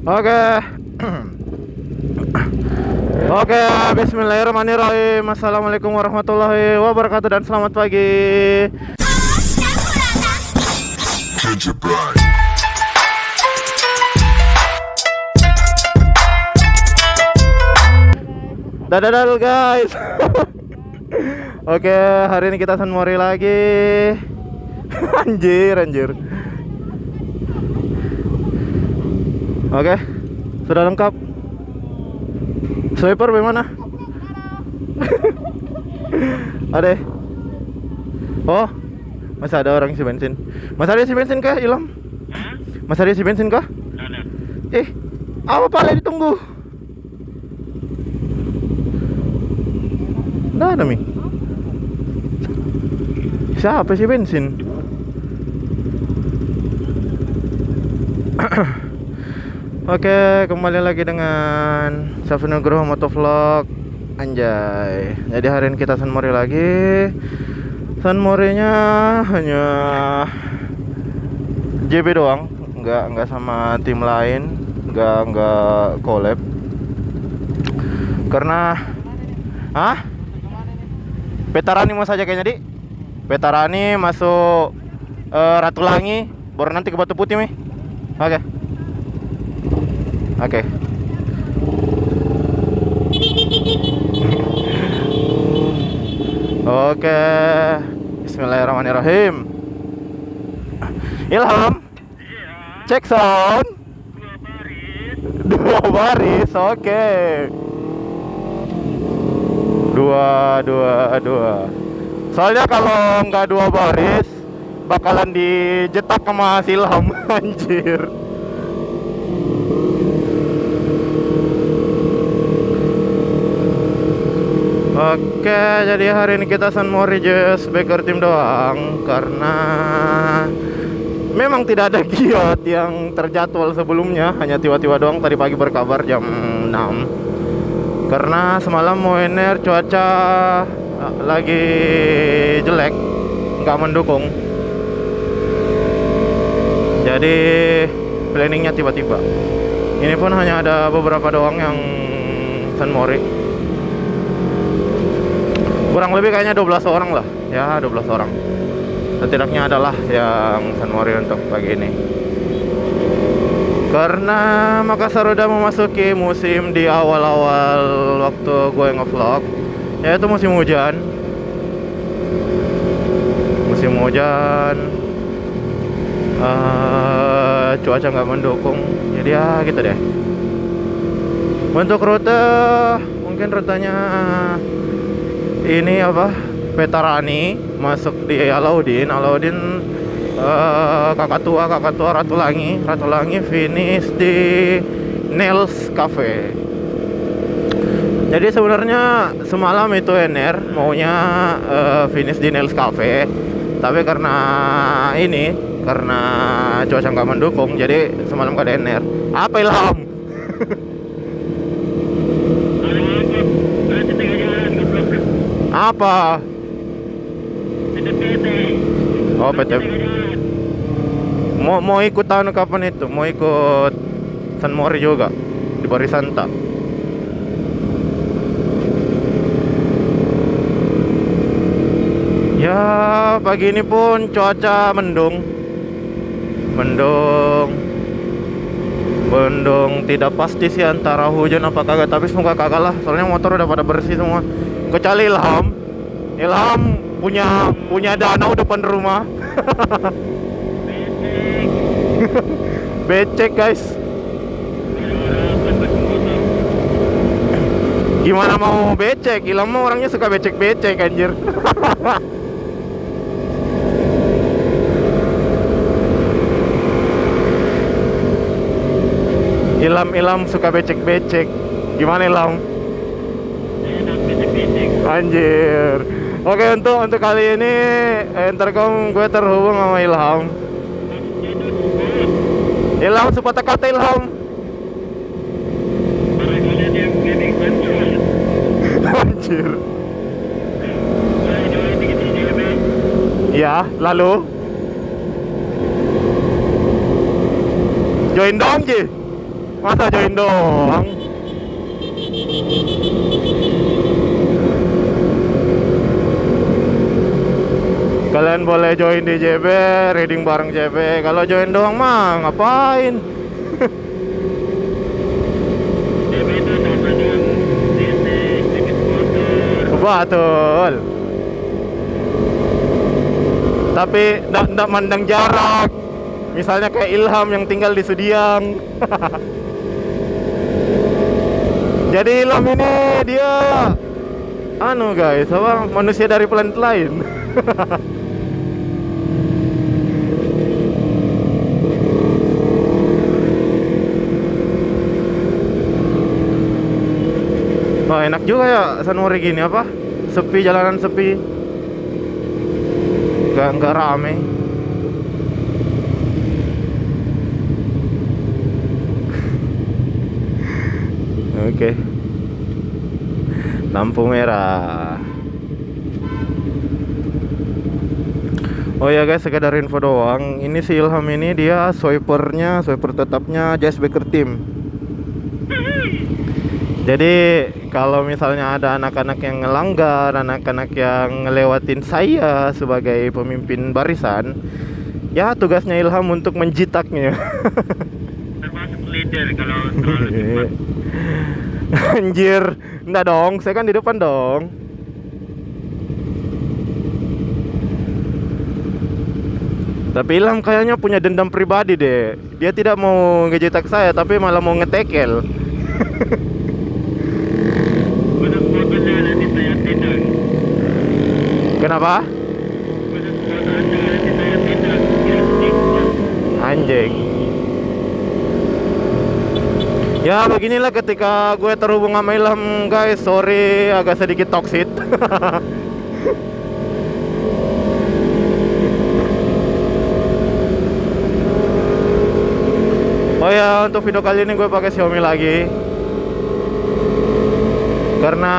Oke. Oke, bismillahirrahmanirrahim. Assalamualaikum warahmatullahi wabarakatuh dan selamat pagi. Dadadal guys. Oke, hari ini kita San Mori lagi. Anjir. Oke, sudah lengkap. Swiper bagaimana? Ada. Oh, masih ada orang isi bensin. Masih ada isi bensin kah, Ilham? Masih ada isi bensin kah? Ada. Apa pala ditunggu? Nggak ada mi. Siapa sih bensin? Oke, kembali lagi dengan Safri Nugroho Motovlog. Anjay. Jadi hari ini kita San Mori lagi. San Morinya hanya JB doang, nggak sama tim lain, nggak collab. Karena Petarani mau saja kayaknya, Di. Petarani masuk Ratulangi, baru nanti ke Batu Putih, Mi. Oke. Oke. Bismillahirrahmanirrahim. Ilham. Cek sound. Dua baris. Oke. Dua. Soalnya kalau nggak dua baris bakalan dijetak sama si Ilham. Anjir. Oke, jadi hari ini kita San Mori just backer tim doang karena memang tidak ada giot yang terjadwal sebelumnya, hanya tiba-tiba doang tadi pagi berkabar jam 6. Karena semalam Moener cuaca lagi jelek, nggak mendukung. Jadi planningnya tiba-tiba. Ini pun hanya ada beberapa doang yang San Mori. Kurang lebih kayaknya 12 orang lah. Ya 12 orang. Setidaknya adalah yang San Mori untuk pagi ini. Karena Makassar udah memasuki musim di awal-awal waktu gue nge-vlog, yaitu musim hujan. Cuaca nggak mendukung. Jadi ya gitu deh. Untuk rute, mungkin rutenya ini Petarani masuk di Alauddin kakak tua Ratulangi finish di Nails Cafe. Jadi sebenarnya semalam itu NR maunya finish di Nails Cafe, tapi karena cuaca nggak mendukung, jadi semalam gak ada NR. Apa Ilham? Apa? Oh, PT. Mau ikut tahun kapan itu? Mau ikut San Mori juga di Barisanta. Ya, pagi ini pun cuaca mendung, tidak pasti sih antara hujan apa kagak, tapi semoga kagak lah, soalnya motor udah pada bersih semua. Kecuali Ilham punya danau depan rumah. Becek guys. Gimana mau becek? Ilham mah orangnya suka becek-becek anjir. Ilham suka becek-becek. Gimana Ilham? Anjir. Oke, untuk kali ini Intercom gue terhubung sama Ilham. Ilham sepatah kata Ilham. Anjir. Ya, lalu join dong Ji. Masa join doang? Kalian boleh join di JB, reading bareng JB. Kalau join doang mah ngapain? JB itu sama dengan DC, sedikit motor. Betul. Tapi ndak mandang jarak. Misalnya kayak Ilham yang tinggal di Sudiang. Jadi Ilham ini dia guys, apa manusia dari planet lain. Oh, enak juga ya Sanuri gini apa? Sepi, jalanan sepi. Nggak rame. Oke. Lampu merah. Oh ya guys, sekedar info doang. Ini si Ilham ini dia swiper tetapnya Jazz Baker Team. Jadi kalau misalnya ada anak-anak yang ngelanggar, anak-anak yang ngelewatin saya sebagai pemimpin barisan, ya tugasnya Ilham untuk menjitaknya. Termasuk leader kalau terlalu cepat. Anjir, enggak dong, saya kan di depan dong. Tapi Ilham kayaknya punya dendam pribadi deh. Dia tidak mau ngejitak saya, tapi malah mau ngetekel. Khusus fotonya nanti saya tindak. Kenapa? Khusus foto Anda nanti saya tindak. Ya, TikTok. Anjing. Ya beginilah ketika gue terhubung sama Ilham guys. Sorry agak sedikit toksit. Oh ya, untuk video kali ini gue pakai Xiaomi lagi. Karena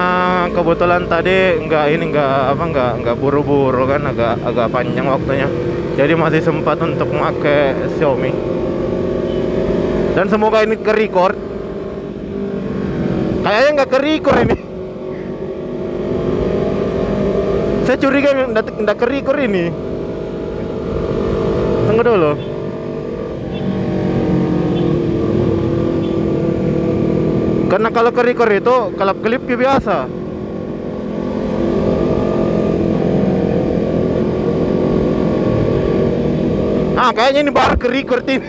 kebetulan tadi nggak buru-buru kan, agak panjang waktunya. Jadi masih sempat untuk pakai Xiaomi. Dan semoga ini ke-record. Kayaknya nggak ke-record ini. Saya curiga nggak ke-record ini. Tunggu dulu. Karena kalau ke-record itu kelap-kelip biasa. Kayaknya ini baru ke-record ini.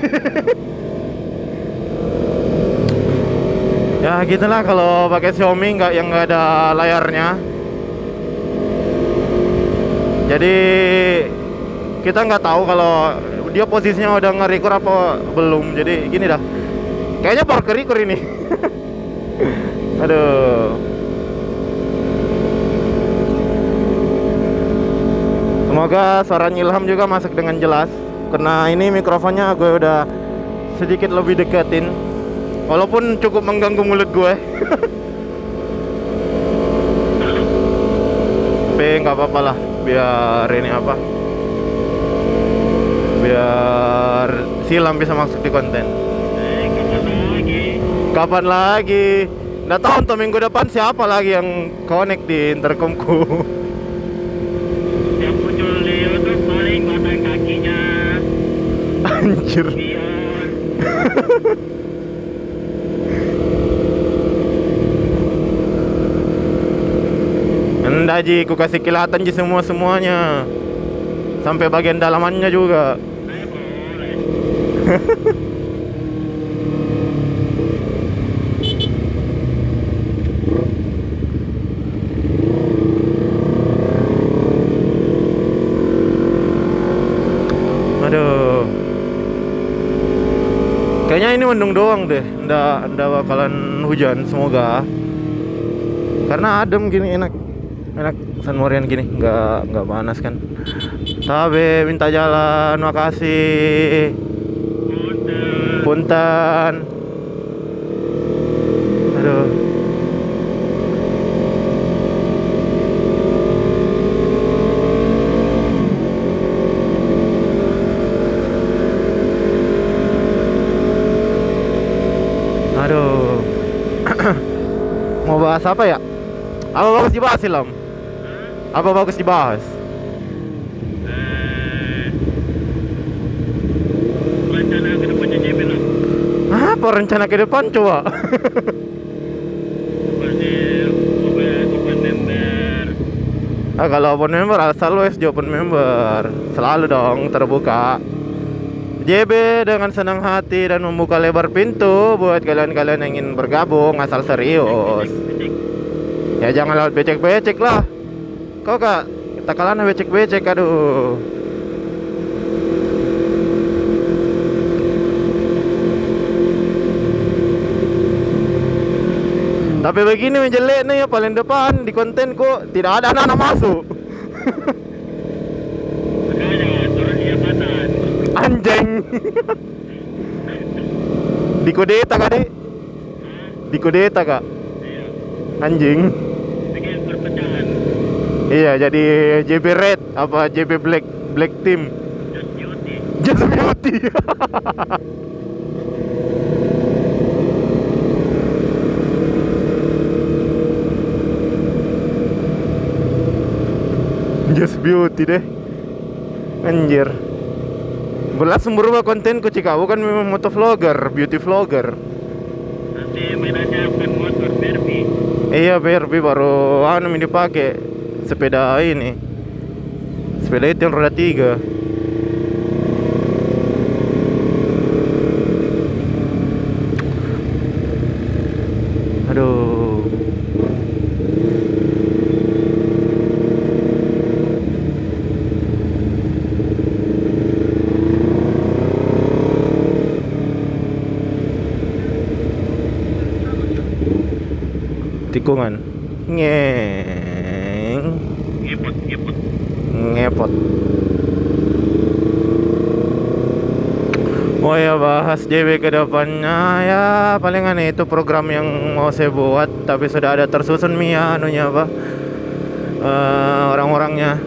Ya gitulah kalau pakai Xiaomi yang nggak ada layarnya. Jadi kita nggak tahu kalau dia posisinya udah nge-record apa belum. Jadi gini dah. Kayaknya baru ke-record ini. Aduh. Semoga suara Ilham juga masuk dengan jelas. Karena ini mikrofonnya gue udah sedikit lebih deketin. Walaupun cukup mengganggu mulut gue. Tapi nggak apa-apa lah. Biar ini apa, biar Ilham bisa masuk di konten. Kapan lagi? Nggak tahu untuk minggu depan siapa lagi yang connect di intercomku. Yang muncul di YouTube paling batang kakinya. Anjir. Enggak Ji, ku kasih kilatan Ji semuanya. Sampai bagian dalamannya juga. Aduh. Kayaknya ini mendung doang deh. Nggak bakalan hujan semoga. Karena adem gini enak San Morian gini, nggak panas kan. Tabe minta jalan, makasih. Punten. Aduh. Aduh. Mau bahas apa ya? Apa bagus dibahas sih, Lam? Apa bagus dibahas? Rencana ke depannya JB lah. Apa rencana ke depan coba? Pasti open member. Kalau open member asal lu di open member. Selalu dong terbuka. JB dengan senang hati dan membuka lebar pintu buat kalian-kalian yang ingin bergabung asal serius. Becek. Ya jangan lewat becek-becek lah. Kau kak, kita kalahnya becek-becek, aduh. Tapi begini menjelek nih ya, paling depan di kontenku tidak ada anak-anak masuk. Makanya turun jabatan. Anjing. Dikodeta kak dek? Dikodeta kak? Iya. Anjing. Bikin perpecahan. Iya jadi JB Red apa JB Black Team. Just duty. Just Beauty. Just Beauty deh. Anjir. Belas sumber kontenku cika, bukan memang motovlogger, beauty vlogger. Nanti mainannya bukan motor, Barbie. Iya BRB baru anu ini dipakai sepeda ini. Sepeda itu yang roda 3. Aduh. Tikungan. Ngepot. Ngepot. Oh ya, bahas JB ke depannya ya palingan itu program yang mau saya buat tapi sudah ada tersusun Mia anunya apa orang-orangnya.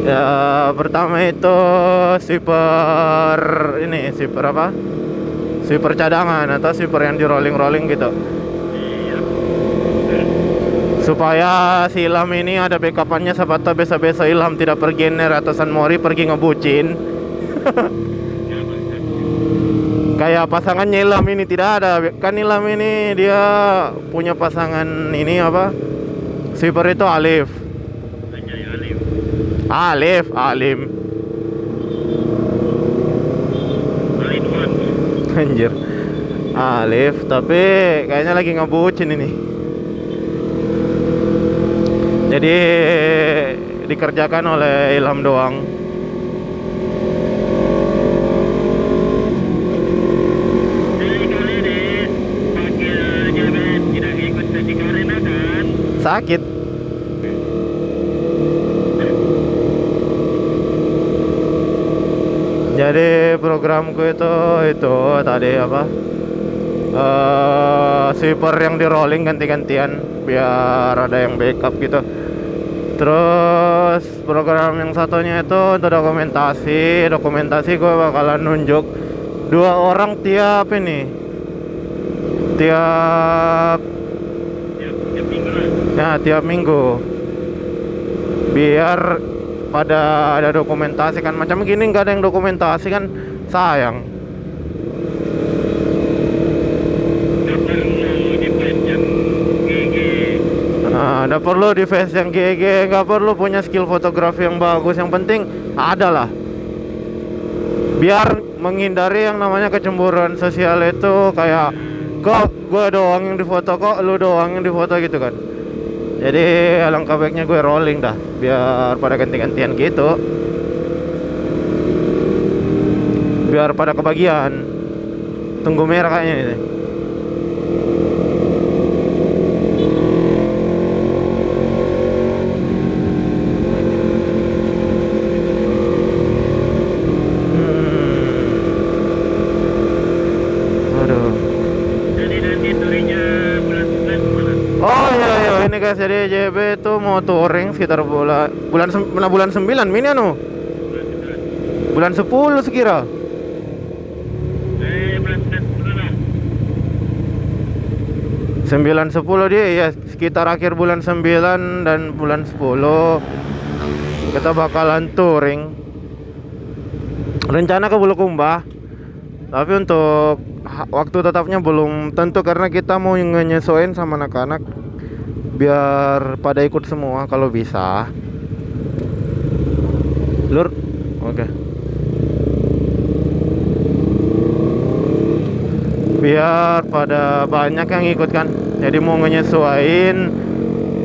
Ya pertama itu sweeper ini, sweeper apa? Sweeper cadangan atau sweeper yang di rolling gitu. Supaya si Ilham ini ada backupannya, siapa tahu besok-besok Ilham tidak pergi atau San Mori pergi ngebucin. Kayak pasangannya Ilham ini tidak ada. Kan Ilham ini dia punya pasangan ini apa? Sweeper itu Alif. Alim. Anjir. Alif, tapi kayaknya lagi ngebucin ini. Jadi dikerjakan oleh Ilham doang. Jadi kali ini panggil JB tidak ikut sesi karena kan Sakit. Jadi programku itu tadi apa? Sweeper yang di rolling ganti-gantian biar ada yang backup gitu. Terus program yang satunya itu untuk dokumentasi gue bakalan nunjuk 2 orang tiap ini tiap minggu lah. ya tiap minggu biar pada ada dokumentasi kan, macam gini nggak ada yang dokumentasi kan sayang. Ada perlu di face yang GG, nggak perlu punya skill fotografi yang bagus, yang penting ada lah. Biar menghindari yang namanya kecemburuan sosial itu, kayak kok gue doang yang difoto, kok lu doang yang difoto gitu kan. Jadi alangkah baiknya gue rolling dah, biar pada ganti-gantian gitu, biar pada kebagian. Tunggu merah kayaknya ini. Guys, jadi JB itu mau touring sekitar bulan 9 mini anu. Bulan 10 sekira. Bulan 10 lah. 9-10 dia ya, sekitar akhir bulan 9 dan bulan 10 kita bakalan touring. Rencana ke Bulukumba. Tapi untuk waktu tetapnya belum tentu karena kita mau nyesuaiin sama anak-anak biar pada ikut semua kalau bisa. Lur. Oke. Biar pada banyak yang ikut kan. Jadi mau nyesuaiin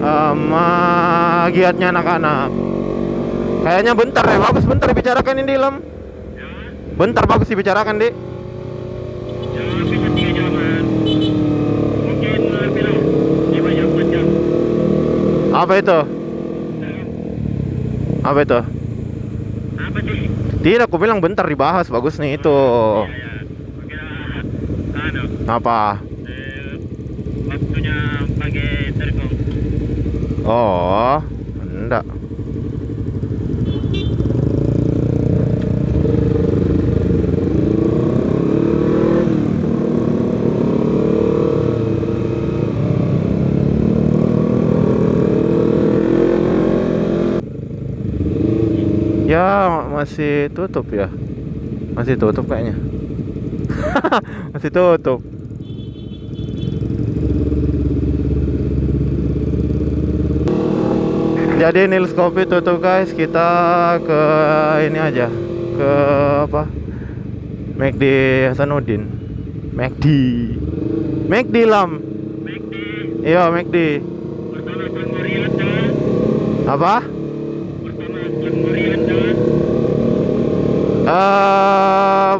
sama giatnya anak-anak. Kayaknya bentar ya, bagus bentar dibicarakan ini Lam. Bentar bagus dibicarakan, Dik. Ya, bisa 3 jaman. Mungkin lebih lah, 5 jam, 4 jam. Apa itu? Apa itu? Apa sih? Tidak, aku bilang bentar dibahas, bagus nih itu. Ya. Oke lah. Anu, Apa? waktunya pakai telepon. Oh, enggak. Ya, masih tutup ya. Masih tutup kayaknya. Masih tutup. Jadi Nils Coffee tutup guys. Kita ke ini aja. Ke apa? McD Hasanuddin. McD Lam. McD, Iya, McD. bersama Kang Marianda. Apa? Bersama Kang Marianda.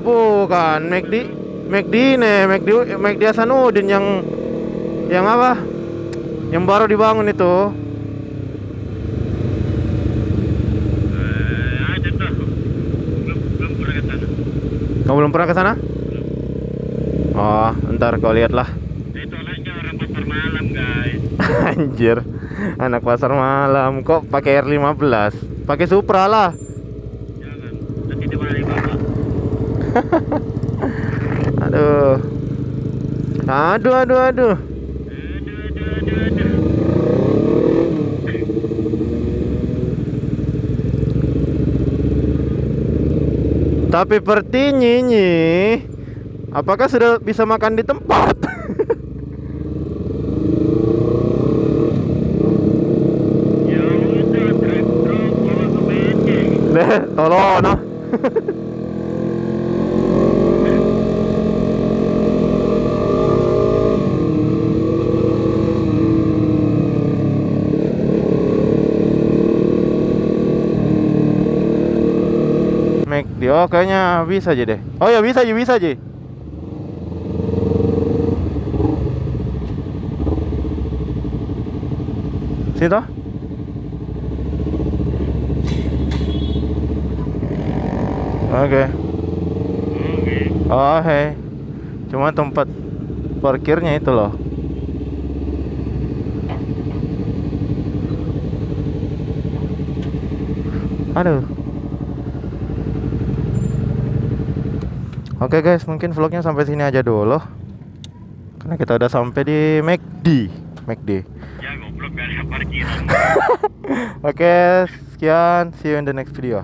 Bukan McD nih, McD Hasanuddin yang apa? Yang baru dibangun itu. Ada tuh. Belum pernah ke sana. Kau belum pernah ke sana? Oh, ntar kau lihat lah. Itu anaknya orang pasar malam, guys. Anjir, anak pasar malam kok pakai R15? Pakai Supra lah. Jangan. Nanti dimarahin bapak. Aduh. Aduh. Aduh. Tapi Pertinyinyi, apakah sudah bisa makan di tempat? Ya udah, truk bawa ke becek. Deh, tolong noh. McD, oh kayaknya bisa aja deh. Oh ya bisa aja. Sini toh? Oke. Oh hei. Cuma tempat parkirnya itu loh. Aduh. Oke guys, mungkin vlognya sampai sini aja dulu. Karena kita udah sampai di McD. Ya goblok, gak ada parkiran. Oke, sekian. See you in the next video.